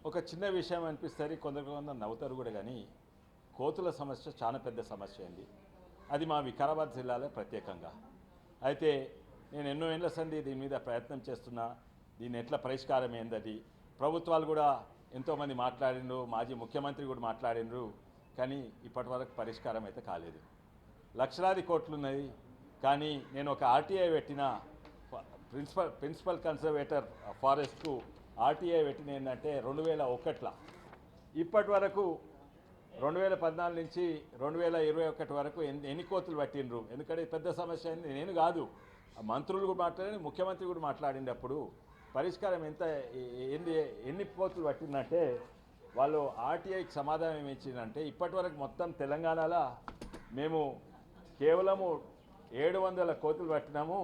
ఒక చిన్న విషయం అనిపిస్తుంది, కొందరు నవ్వుతారు కూడా. కానీ కోతుల సమస్య చాలా పెద్ద సమస్య అయింది. అది మా వికారాబాద్ జిల్లాలో ప్రత్యేకంగా. అయితే నేను ఎన్నో ఏళ్ల సంది దీని మీద ప్రయత్నం చేస్తున్నా. దీన్ని ఎట్లా పరిష్కారం ఏందని ప్రభుత్వాలు కూడా ఎంతోమంది మాట్లాడిండ్రు, మాజీ ముఖ్యమంత్రి కూడా మాట్లాడిండ్రు. కానీ ఇప్పటి వరకు పరిష్కారం అయితే కాలేదు. లక్షలాది కోట్లున్నది. కానీ నేను ఒక ఆర్టీఐ పెట్టిన ప్రిన్సిపల్ కన్జర్వేటర్ ఫారెస్ట్కు ఆర్టీఐ పెట్టిన ఏంటంటే 2001 ఇప్పటి వరకు 2014 నుంచి 2021 వరకు ఎన్ని కోతులు పట్టిండ్రు. ఎందుకంటే పెద్ద సమస్య అయింది. నేను కాదు, మంత్రులు కూడా మాట్లాడి, ముఖ్యమంత్రి కూడా మాట్లాడినప్పుడు పరిష్కారం ఎన్ని కోతులు పట్టిందంటే వాళ్ళు ఆర్టీఐకి సమాధానం ఇచ్చిందంటే ఇప్పటి వరకు మొత్తం తెలంగాణలో మేము కేవలము 700 కోతులు పట్టినాము.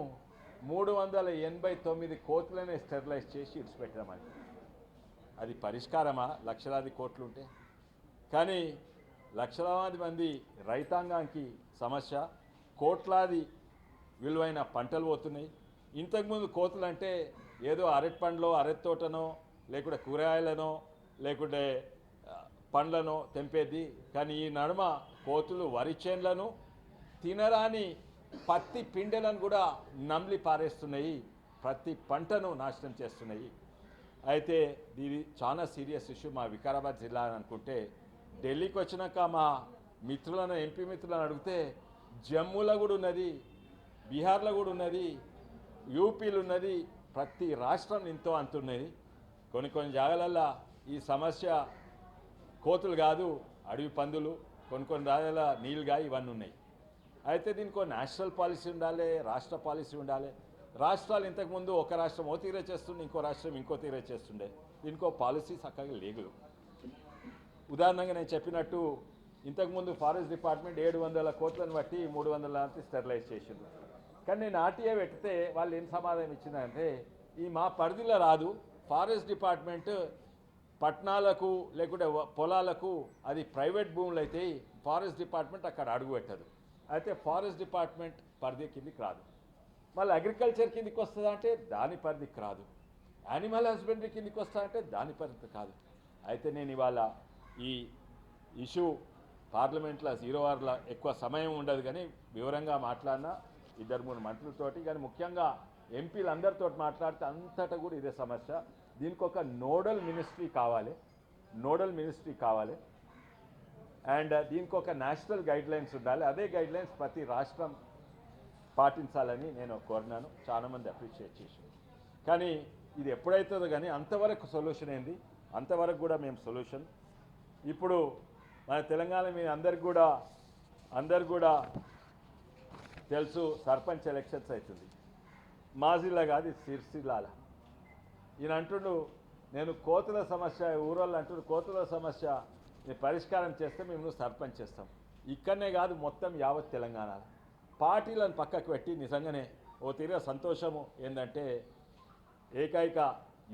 389 కోతులనే స్టెరిలైజ్ చేసి ఇడిచిపెట్టామని. అది పరిష్కారమా లక్షలాది కోట్లుంటే? కానీ లక్షలాది మంది రైతాంగానికి సమస్య, కోట్లాది విలువైన పంటలు పోతున్నాయి. ఇంతకుముందు కోతులు అంటే ఏదో అరటి పండ్లో, అరటి తోటనో, లేకుంటే కూరగాయలనో, లేకుంటే పండ్లనో తెంపేది. కానీ ఈ నడుమ కోతులు వరి చేన్లను, తినరాని పత్తి పిండెలను కూడా నమిలి పారేస్తున్నాయి, ప్రతి పంటను నాశనం చేస్తున్నాయి. అయితే ఇది చాలా సీరియస్ ఇష్యూ మా వికారాబాద్ జిల్లా అనుకుంటే. ఢిల్లీకి వచ్చినాక మా మిత్రులను, ఎంపీ మిత్రులను అడిగితే జమ్మూలో కూడా ఉన్నది, బీహార్లో కూడా ఉన్నది, యూపీలు ఉన్నది, ప్రతి రాష్ట్రం ఎంతో అంతున్నది. కొన్ని జాగాలల్లో ఈ సమస్య కోతులు కాదు, అడవి పందులు, కొన్ని జాగాల నీళ్ళుగా ఇవన్నీ ఉన్నాయి. అయితే దీనికి నేషనల్ పాలసీ ఉండాలి, రాష్ట్ర పాలసీ ఉండాలి. రాష్ట్రాలు ఇంతకుముందు ఒక రాష్ట్రం ఓ తీరే చేస్తుండే, ఇంకో రాష్ట్రం ఇంకో తీరే చేస్తుండే. దీనికో పాలసీ చక్కగా లేదు. ఉదాహరణగా నేను చెప్పినట్టు ఇంతకుముందు ఫారెస్ట్ డిపార్ట్మెంట్ 700 కోట్లను బట్టి 300 స్టెరిలైజ్ చేసింది. కానీ నేను ఆర్టీఐ పెట్టితే వాళ్ళు ఏం సమాధానం ఇచ్చిందంటే ఈ మా పరిధిలో రాదు, ఫారెస్ట్ డిపార్ట్మెంట్ పట్టణాలకు లేకుంటే పొలాలకు అది ప్రైవేట్ భూములు అయితే ఫారెస్ట్ డిపార్ట్మెంట్ అక్కడ అడుగు పెట్టదు. అయితే ఫారెస్ట్ డిపార్ట్మెంట్ పరిధి కిందికి రాదు. మళ్ళీ అగ్రికల్చర్ కిందికి వస్తుందా అంటే దాని పరిధికి రాదు. యానిమల్ హస్బెండరీ కిందికి వస్తా అంటే దాని పరిధి కాదు. అయితే నేను ఇవాళ ఈ ఇష్యూ పార్లమెంట్లో 0 అవర్ల ఎక్కువ సమయం ఉండదు, కానీ వివరంగా మాట్లాడినా 2-3 మంత్రులతోటి, కానీ ముఖ్యంగా ఎంపీలందరితో మాట్లాడితే అంతటా కూడా ఇదే సమస్య. దీనికి ఒక నోడల్ మినిస్ట్రీ కావాలి. అండ్ దీనికి ఒక నేషనల్ గైడ్లైన్స్ ఉండాలి. అదే గైడ్లైన్స్ ప్రతి రాష్ట్రం పాటించాలని నేను కోరినాను. చాలామంది అప్రిషియేట్ చేశారు. కానీ ఇది ఎప్పుడైతుందో కానీ అంతవరకు సొల్యూషన్ ఏంది, అంతవరకు కూడా మేము సొల్యూషన్. ఇప్పుడు మన తెలంగాణ మీద అందరు కూడా తెలుసు, సర్పంచ్ ఎలక్షన్స్ అవుతుంది. మాజిల్లా కాదు, సిరిసిల్లాల. ఈయన అంటుండు నేను కోతుల సమస్య, ఊరోళ్ళు అంటుండు కోతుల సమస్య పరిష్కారం చేస్తే మేము సర్పంచ్ చేస్తాం. ఇక్కడనే కాదు, మొత్తం యావత్ తెలంగాణలో పార్టీలను పక్కకు పెట్టి నిజంగానే ఓ తీరే సంతోషము ఏంటంటే ఏకైక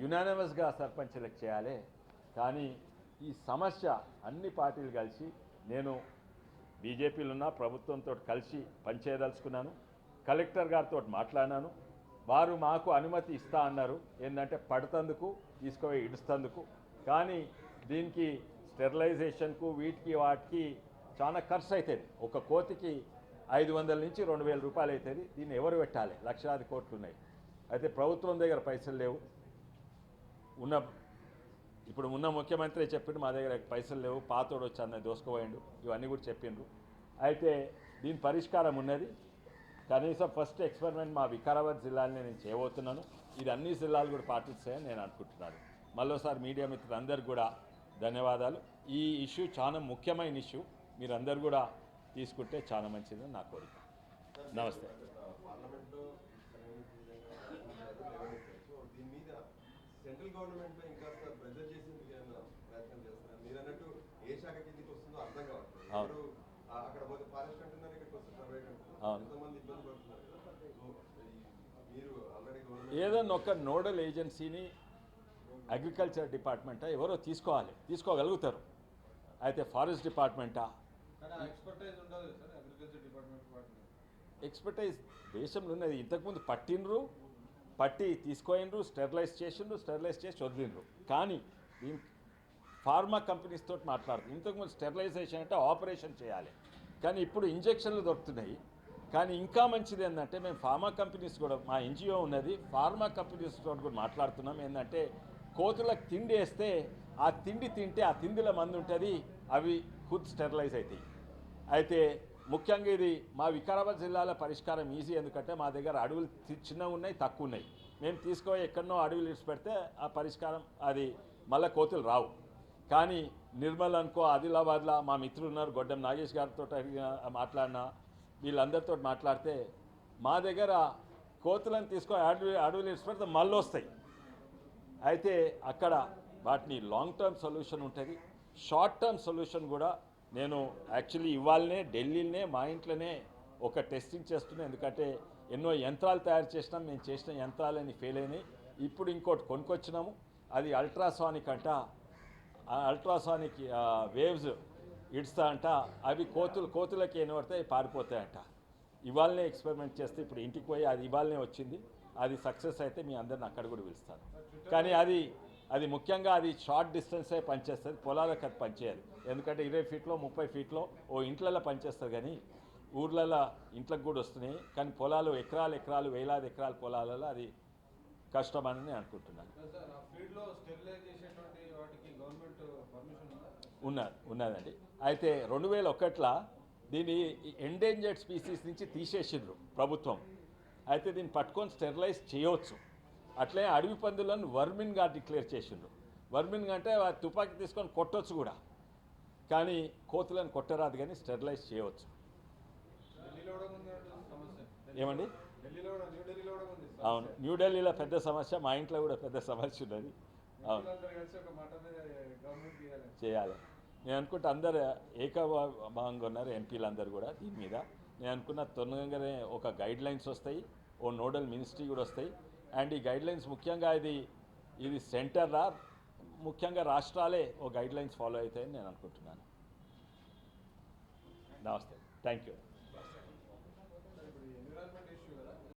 యునానిమస్గా సర్పంచ్ ఎలక్ట్ చేయాలి. కానీ ఈ సమస్య అన్ని పార్టీలు కలిసి, నేను బీజేపీలున్న ప్రభుత్వంతో కలిసి పనిచేయదలుచుకున్నాను. కలెక్టర్ గారితో మాట్లాడినాను. వారు మాకు అనుమతి ఇస్తా అన్నారు, ఏంటంటే పడుతందుకు, తీసుకుపోయి ఇడుస్తందుకు. కానీ దీనికి స్టెరిలైజేషన్కు వాటికి చాలా ఖర్చు అవుతుంది. ఒక కోతికి 500 నుంచి 2000 రూపాయలు అవుతుంది. దీన్ని ఎవరు పెట్టాలి? లక్షలాది కోట్లు ఉన్నాయి. అయితే ప్రభుత్వం దగ్గర పైసలు లేవు. ఇప్పుడు ఉన్న ముఖ్యమంత్రి చెప్పిండు మా దగ్గర పైసలు లేవు, పాతోడు వచ్చి అన్న దోసుకోపోయిండు, ఇవన్నీ కూడా చెప్పిండ్రు. అయితే దీని పరిష్కారం ఉన్నది. కనీసం ఫస్ట్ ఎక్స్పెరిమెంట్ మా వికారాబాద్ జిల్లాని నేను చేయబోతున్నాను. ఇది అన్ని జిల్లాలు కూడా పాటిస్తాయని నేను అనుకుంటున్నాను. మళ్ళీసారి మీడియా మిత్రులందరికీ కూడా ధన్యవాదాలు. ఈ ఇష్యూ చాలా ముఖ్యమైన ఇష్యూ, మీరందరూ కూడా తీసుకుంటే చాలా మంచిదని నా కోరిక. నమస్తే. సెంట్రల్ గవర్నమెంట్ ఇంకా ప్రెజర్ చేసేందుకు ఏమైనా ప్రయత్నం చేస్తున్నారు? మీరు అన్నట్టు ఏ శాఖ కిందకి వస్తుందో అర్థం కావట్లేదు. అక్కడ పోతే ఫారెస్ట్ అంటున్నారు, ఇక్కడికి వస్తే ప్రైవేట్ అంటున్నారు. ఎంతమంది ఇబ్బంది పడుతున్నారు కదా. మీరు ఆల్రెడీ ఏదన్నా ఒక నోడల్ ఏజెన్సీని అగ్రికల్చర్ డిపార్ట్మెంటా ఎవరో తీసుకోగలుగుతారు. అయితే ఫారెస్ట్ డిపార్ట్మెంటా? ఎక్స్పర్టైజ్ దేశంలో ఉన్నది. ఇంతకుముందు పట్టి తీసుకోయినరు, స్టెరిలైజ్ చేసి వదిలినరు. కానీ ఫార్మా కంపెనీస్ తోటి మాట్లాడుతుంది. ఇంతకుముందు స్టెరిలైజేషన్ అంటే ఆపరేషన్ చేయాలి, కానీ ఇప్పుడు ఇంజెక్షన్లు దొరుకుతున్నాయి. కానీ ఇంకా మంచిది ఏంటంటే మేము ఫార్మా కంపెనీస్ కూడా, మా ఎన్జిఓ ఉన్నది, ఫార్మా కంపెనీస్ తోటి కూడా మాట్లాడుతున్నాం. ఏంటంటే కోతులకు తిండి వేస్తే ఆ తిండి తింటే ఆ తిండిలో మందు ఉంటుంది, అవి ఖుద్ స్టెరిలైజ్ అవుతాయి. అయితే ముఖ్యంగా ఇది మా వికారాబాద్ జిల్లాలో పరిష్కారం ఈజీ, ఎందుకంటే మా దగ్గర అడవులు చిన్నగా ఉన్నాయి, తక్కువ ఉన్నాయి. మేము తీసుకుపోయి ఎక్కడనో అడవులు ఇడిచి పెడితే ఆ పరిష్కారం అది మళ్ళీ కోతులు రావు. కానీ నిర్మల్ అనుకో, ఆదిలాబాద్లో మా మిత్రులు ఉన్నారు, గొడ్డం నాగేష్ గారితో మాట్లాడినా, వీళ్ళందరితో మాట్లాడితే మా దగ్గర కోతులను తీసుకొని అడవులు ఇడిచి పెడితే మళ్ళీ వస్తాయి. అయితే అక్కడ వాటిని లాంగ్ టర్మ్ సొల్యూషన్ ఉంటుంది, షార్ట్ టర్మ్ సొల్యూషన్ కూడా. నేను యాక్చువల్లీ ఇవాళనే ఢిల్లీలోనే మా ఇంట్లోనే ఒక టెస్టింగ్ చేస్తున్నాను, ఎందుకంటే ఎన్నో యంత్రాలు తయారు చేసినాం. మేము చేసిన యంత్రాలని ఫెయిల్ అయినాయి. ఇప్పుడు ఇంకోటి కొనుక్కొచ్చినాము, అది అల్ట్రాసానిక్ అంట. అల్ట్రాసానిక్ వేవ్స్ ఇడుస్తా అంట, అవి కోతులకి ఏం పడతాయి, పారిపోతాయంట. ఇవాళనే ఎక్స్పెరిమెంట్ చేస్తే ఇప్పుడు ఇంటికి పోయి అది ఇవాళనే వచ్చింది. అది సక్సెస్ అయితే మీ అందరిని అక్కడ కూడా పిలుస్తాను. కానీ అది ముఖ్యంగా అది షార్ట్ డిస్టెన్సే పనిచేస్తుంది, పొలాలకు అది పనిచేయదు. ఎందుకంటే 20 ఫీట్లో 30 ఫీట్లో ఓ ఇంట్లలో పనిచేస్తుంది, కానీ ఊర్లలో ఇంట్లోకి కూడా వస్తున్నాయి. కానీ పొలాలు ఎకరాలు వేలాది ఎకరాల పొలాలలో అది కష్టమని నేను అనుకుంటున్నాను. ఉన్నదండి. అయితే 2001లో దీన్ని ఎండేంజర్డ్ స్పీసీస్ నుంచి తీసేసిండ్రు ప్రభుత్వం. అయితే దీన్ని పట్టుకొని స్టెరిలైజ్ చేయవచ్చు. అట్లే అడవి పందులను వర్మిన్గా డిక్లేర్ చేసిండ్రు. వర్మిన్ అంటే తుపాకీ తీసుకొని కొట్టవచ్చు కూడా, కానీ కోతులను కొట్టరాదు, కానీ స్టెరిలైజ్ చేయవచ్చు. ఏమండి? అవును, న్యూఢిల్లీలో పెద్ద సమస్య, మా ఇంట్లో కూడా పెద్ద సమస్య ఉన్నది. అవును, చేయాలి. నేను అనుకుంటే అందరు ఏకభావంగా ఉన్నారు, ఎంపీలు అందరూ కూడా దీని మీద. నేను అనుకున్న తొందరగానే ఒక గైడ్ లైన్స్ వస్తాయి, ఓ నోడల్ మినిస్ట్రీ కూడా వస్తాయి. అండ్ ఈ గైడ్ లైన్స్ ముఖ్యంగా ఇది సెంటర్ ముఖ్యంగా రాష్ట్రాలే ఓ గైడ్ లైన్స్ ఫాలో అవుతాయని నేను అనుకుంటున్నాను. నమస్తే, థ్యాంక్ యూ.